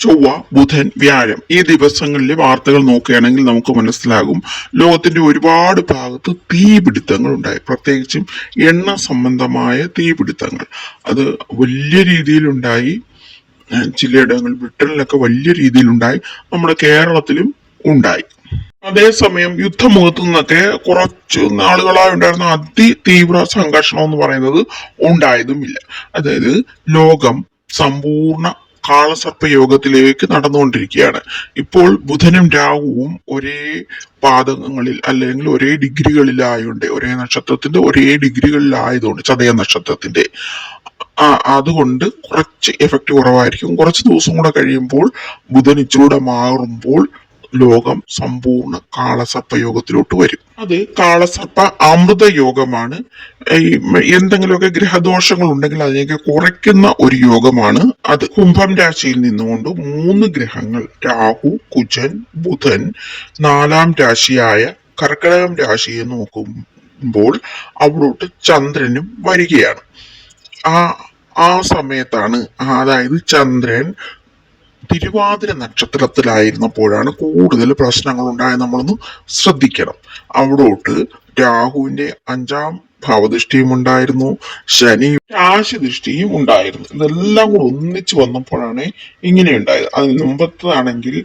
ചൊവ്വ, ബുധൻ, വ്യാഴം ഈ ദിവസങ്ങളിലെ വാർത്തകൾ നോക്കുകയാണെങ്കിൽ നമുക്ക് മനസ്സിലാകും ലോകത്തിന്റെ ഒരുപാട് ഭാഗത്ത് തീപിടുത്തങ്ങൾ ഉണ്ടായി. പ്രത്യേകിച്ചും എണ്ണ സംബന്ധമായ തീപിടുത്തങ്ങൾ അത് വലിയ രീതിയിലുണ്ടായി. ചിലയിടങ്ങളിൽ ബ്രിട്ടനിലൊക്കെ വലിയ രീതിയിലുണ്ടായി. നമ്മുടെ കേരളത്തിലും ഉണ്ടായി. അതേസമയം യുദ്ധമുഖത്തു നിന്നൊക്കെ കുറച്ച് നാളുകളായി ഉണ്ടായിരുന്ന അതിതീവ്ര സംഘർഷം എന്ന് പറയുന്നത് ഉണ്ടായതുമില്ല. അതായത് ലോകം സമ്പൂർണ്ണ കാളസർപ്പ യോഗത്തിലേക്ക് നടന്നുകൊണ്ടിരിക്കുകയാണ്. ഇപ്പോൾ ബുധനും രാഹുവും ഒരേ പാദങ്ങളിൽ അല്ലെങ്കിൽ ഒരേ ഡിഗ്രികളിലായതുകൊണ്ട്, ഒരേ നക്ഷത്രത്തിന്റെ ഒരേ ഡിഗ്രികളിലായതുകൊണ്ട്, ചതയ നക്ഷത്രത്തിന്റെ അതുകൊണ്ട് കുറച്ച് എഫക്റ്റ് കുറവായിരിക്കും. കുറച്ച് ദിവസം കൂടെ കഴിയുമ്പോൾ ബുധൻ ഇച്ചിലൂടെ മാറുമ്പോൾ ലോകം സമ്പൂർണ്ണ കാളസർപ്പ യോഗത്തിലോട്ട് വരും. അത് കാളസർപ്പ അമൃത യോഗമാണ്. എന്തെങ്കിലുമൊക്കെ ഗ്രഹദോഷങ്ങൾ ഉണ്ടെങ്കിൽ അതിനെയൊക്കെ കുറയ്ക്കുന്ന ഒരു യോഗമാണ് അത്. കുംഭം രാശിയിൽ നിന്നുകൊണ്ട് 3 ഗ്രഹങ്ങൾ രാഹു, കുജൻ, ബുധൻ 4ാം രാശിയായ കർക്കിടകം രാശിയെ നോക്കുമ്പോൾ അവിടോട്ട് ചന്ദ്രനും വരികയാണ്. ആ സമയത്താണ്, അതായത് ചന്ദ്രൻ തിരുവാതിര നക്ഷത്രത്തിലായിരുന്നപ്പോഴാണ് കൂടുതൽ പ്രശ്നങ്ങൾ ഉണ്ടായത്. നമ്മളൊന്ന് ശ്രദ്ധിക്കണം. അവിടോട്ട് രാഹുവിന്റെ 5ാം ഭാവദൃഷ്ടിയും ഉണ്ടായിരുന്നു, ശനി രാശിദൃഷ്ടിയും ഉണ്ടായിരുന്നു. ഇതെല്ലാം കൂടെ ഒന്നിച്ചു വന്നപ്പോഴാണ് ഇങ്ങനെ ഉണ്ടായത്. അതിന് മുമ്പത്താണെങ്കിൽ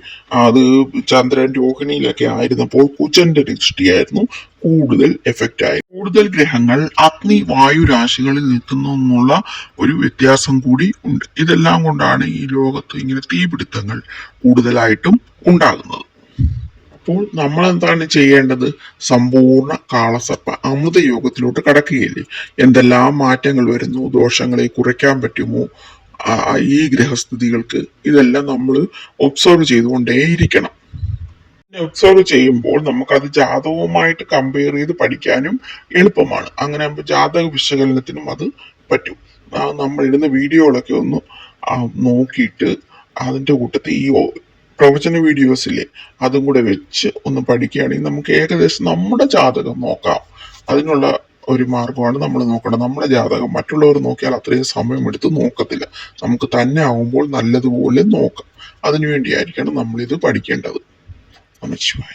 അത് ചന്ദ്രൻ രോഹിണിയിലൊക്കെ ആയിരുന്നപ്പോൾ കുജന്റെ ദൃഷ്ടിയായിരുന്നു കൂടുതൽ എഫക്റ്റ് ആയി. കൂടുതൽ ഗ്രഹങ്ങൾ അഗ്നി വായു രാശികളിൽ നിൽക്കുന്നു എന്നുള്ള ഒരു വ്യത്യാസം കൂടി ഉണ്ട്. ഇതെല്ലാം കൊണ്ടാണ് ഈ ലോകത്ത് ഇങ്ങനെ തീപിടുത്തങ്ങൾ കൂടുതലായിട്ടും ഉണ്ടാകുന്നത്. അപ്പോൾ നമ്മൾ എന്താണ് ചെയ്യേണ്ടത്? സമ്പൂർണ്ണ കാളസർപ്പ അമൃത യോഗത്തിലോട്ട് കടക്കുകയില്ലേ. എന്തെല്ലാം മാറ്റങ്ങൾ വരുന്നു, ദോഷങ്ങളെ കുറയ്ക്കാൻ പറ്റുമോ ഈ ഗ്രഹസ്ഥിതികൾക്ക്, ഇതെല്ലാം നമ്മൾ ഒബ്സർവ് ചെയ്തുകൊണ്ടേയിരിക്കണം. ഒബ്സർവ് ചെയ്യുമ്പോൾ നമുക്കത് ജാതകവുമായിട്ട് കമ്പയർ ചെയ്ത് പഠിക്കാനും എളുപ്പമാണ്. അങ്ങനെ ആകുമ്പോൾ ജാതക വിശകലനത്തിനും അത് പറ്റും. നമ്മൾ ഇടുന്ന വീഡിയോകളൊക്കെ ഒന്ന് നോക്കിയിട്ട് അതിൻ്റെ കൂട്ടത്തിൽ ഈ പ്രവചന വീഡിയോസിലെ അതും കൂടെ വെച്ച് ഒന്ന് പഠിക്കുകയാണെങ്കിൽ നമുക്ക് ഏകദേശം നമ്മുടെ ജാതകം നോക്കാം. അതിനുള്ള ഒരു മാർഗമാണ് നമ്മൾ നോക്കണം. നമ്മുടെ ജാതകം മറ്റുള്ളവർ നോക്കിയാൽ അത്രയും സമയമെടുത്ത് നോക്കത്തില്ല. നമുക്ക് തന്നെ ആവുമ്പോൾ നല്ലതുപോലെ നോക്കാം. അതിനുവേണ്ടിയായിരിക്കണം നമ്മളിത് പഠിക്കേണ്ടത്. നമഃശിവായ.